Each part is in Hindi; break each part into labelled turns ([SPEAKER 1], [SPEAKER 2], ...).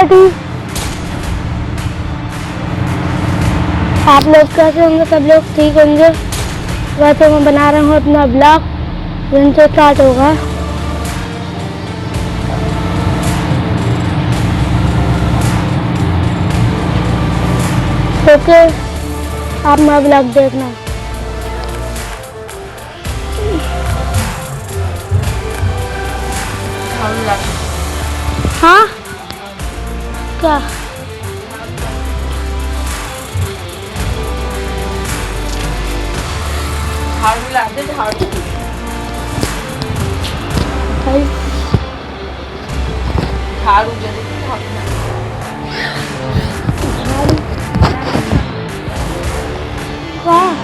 [SPEAKER 1] आप लोग कैसे होंगे? सब लोग ठीक होंगे। वैसे मैं बना रहा हूँ अपना ब्लॉग, जिनसे स्टार्ट होगा। ओके, आप मेरा ब्लॉग देखना। हाँ क्या?
[SPEAKER 2] झाड़ू लाते झाड़ू झाड़ू जल्दी
[SPEAKER 1] वाह,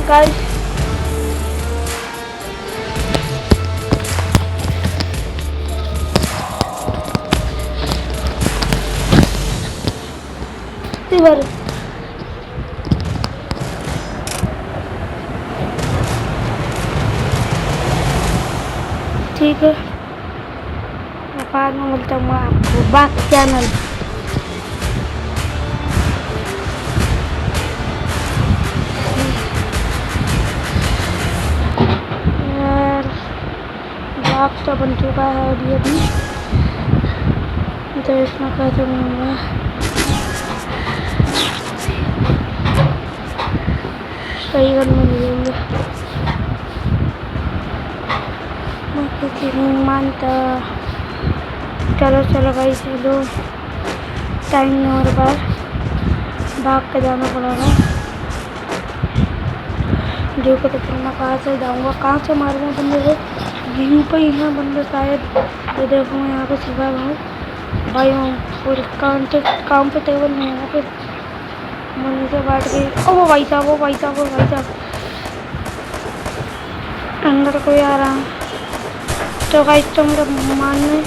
[SPEAKER 1] गाइस इधर ठीक है। बाद में मिलता हूँ आपको बात चैनल। ब्लॉग तो बन चुका है अभी तो इसमें कैसे बनूंगा। सही करने मिलेंगे, मैं किसी नहीं मानता। चलो चलो भाई चलो, टाइम नहीं हो रहा, भाग के जाना पड़ेगा। देखो तो फिर मैं कहाँ से जाऊँगा, कहाँ से मारूंगा बंदे को। यहीं पर ही है बंदे शायद। ये देखो मैं यहाँ पे सीधा हूँ भाई, हूँ पूरे काम पे टेबल नहीं है फिर मन से बैठ गई। ओ वो भाई साहब, वो भाई साहब, वो भाई साहब अंदर कोई आ रहा है। तो गाइस तो मेरा मानने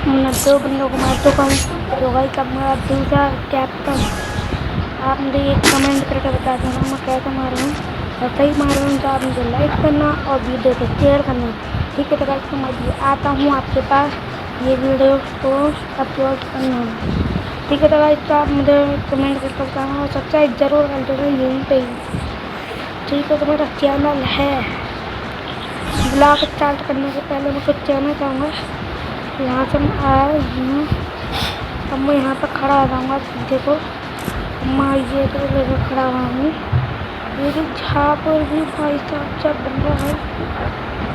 [SPEAKER 1] मैं 2 बंदों को मार चुका हूँ। तो भाई कब मेरा दूसरा कैप्टन, आप मुझे एक कमेंट करके बता देना मैं कैसे मार रहा हूँ। और सही मार रहा हूँ तो आप मुझे लाइक करना और वीडियो को शेयर करना। ठीक है तो गाइस मैं आता हूँ आपके पास ये वीडियो को अपलोड करना। ठीक है तो गाइस तो आप मुझे कमेंट करके बताना और सब्सक्राइब जरूर कर देना यहीं पे ही। ठीक है तो मेरा चैनल है। ब्लॉग स्टार्ट करने से पहले मैं कुछ कहना चाहूँगा। यहाँ से मैं आया हूँ, अब मैं यहाँ पर खड़ा आ जाऊँगा। देखो मैं ये तो लेकर खड़ा हुआ हूँ। ये जो झापर भी भाई साहब सब बन रहा है।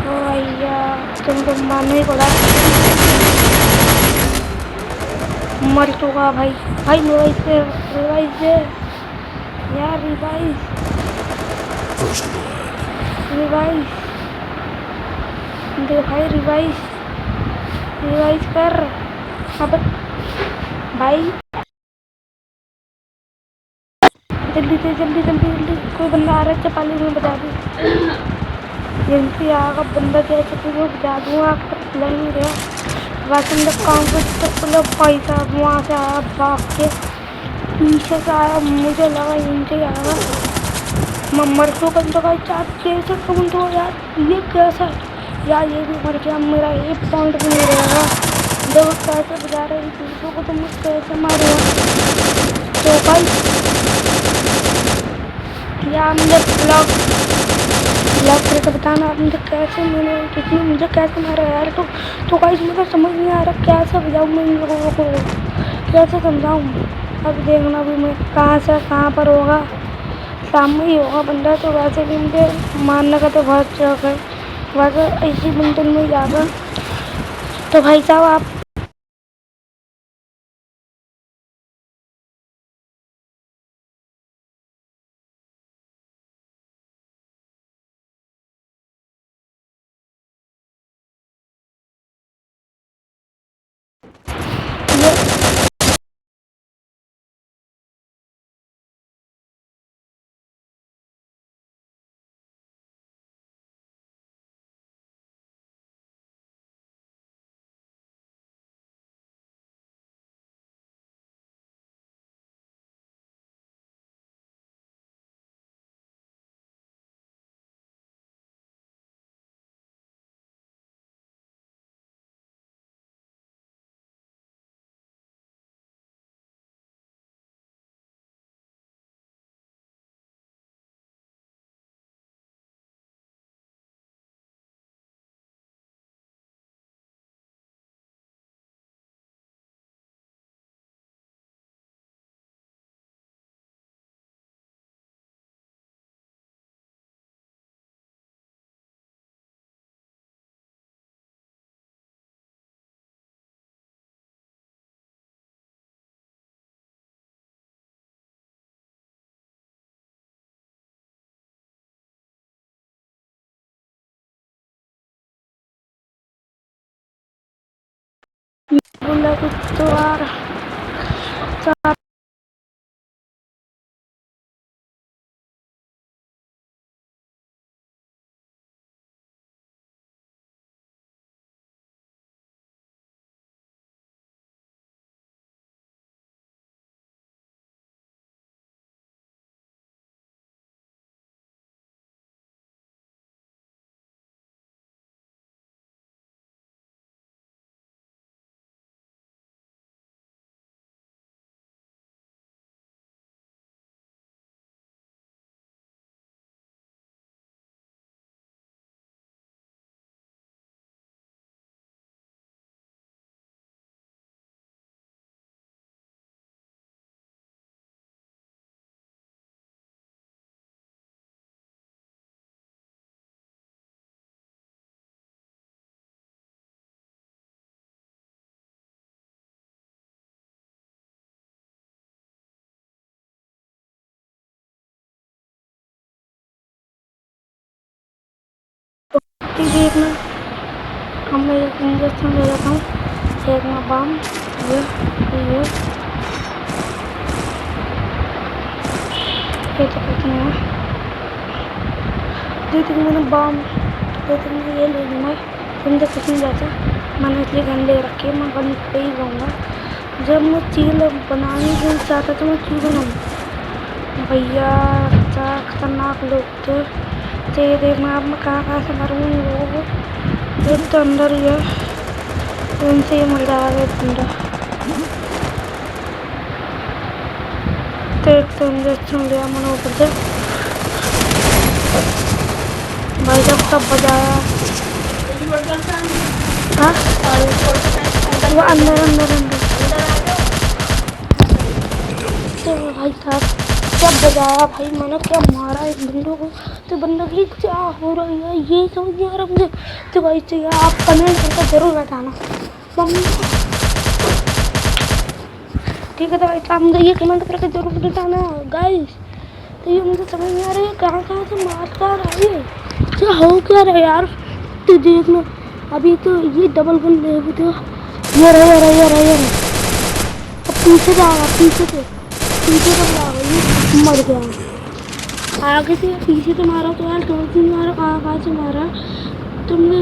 [SPEAKER 1] ओ भैया तुमको मारने ही पड़ा, मर चुका भाई। भाई रिवाइज दे, रिवाइज दे यार, रिवाइज रिवाइज दे भाई, रिवाइज रिवाइज कर। अब भाई जल्दी से जल्दी जल्दी जल्दी, कोई बंदा आ रहा है चपाली में बजा दी। जल्दी आगा बंदा जैसे कि वो बजा दूँगा, आपको लग नहीं रहा। वैसे जब काम करते मतलब भाई साहब वहाँ से आया भाग के, पीछे से आया, मुझे लगा यहीं से आएगा। मैं मर तो बंदा का 4 कैसे कमेंट हो यार, ये कैसा यार, ये भी मर गया। मेरा 1 पॉइंट भी नहीं रहेगा। देखो कैसे बजा रहे हैं दूसरों को, तो मुझे कैसे मारेगा। तो भाई यार मुझे ब्लॉग करके बताना आप मुझे कैसे, मैंने कितनी मुझे कैसे मारा यार। तो गाइस मुझे समझ नहीं आ रहा कैसे बजाऊँ मैं इन लोगों को, कैसे समझाऊँ। अब देखना भी मैं कहाँ से कहाँ पर होगा, सामने ही होगा बंदा। तो वैसे भी मुझे मारने का तो बहुत शौक है, वैसे इसी मिनटन में जाकर। तो भाई साहब आप ये बोला कुछ तो आ रहा। देखना अब मैं एक इंजेक्शन ले लेता हूँ, एक में बाम ये तो कुछ नहीं है। दो तीन मैंने बाम दो तीन में ये ले लूँगा, मुझे कुछ नहीं जाता। मैंने इसलिए गन ले रखी है, मैं गन पे ही रहूँगा। जब मैं चील बनाने के चाहता तो मैं क्यों बनाऊँ भैया, अच्छा खतरनाक लोग थे। तो ये देखना अब मैं कहाँ से मारूँगा इन लोगों को। एक तो अंदर ही है, उनसे ही मर रहा है बंदा। तो एक तो इंजेक्शन लिया मैंने ऊपर से, भाई जब सब बजाया। हाँ वो अंदर अंदर अंदर तो भाई साहब जब बजाया भाई मैंने क्या मारा इस बंदों को। तो बंदा की क्या हो रहा है ये समझ नहीं आ रहा मुझे। तो भाई चाहिए आप कमेंट करके जरूर बताना ठीक है। तो भाई साहब मुझे ये कमेंट करके जरूर बताना गाइस। तो ये मुझे समझ नहीं आ रहा है कहाँ कहाँ से मारता रहा है, क्या हो क्या रहा है यार। तो देखना अभी तो ये डबल गन ले तो ये रहा अब पीछे जाएगा, पीछे से ये मर गया। आगे से पीछे से मारा तो यार समझ नहीं मारा कहाँ से मारा। तो मुझे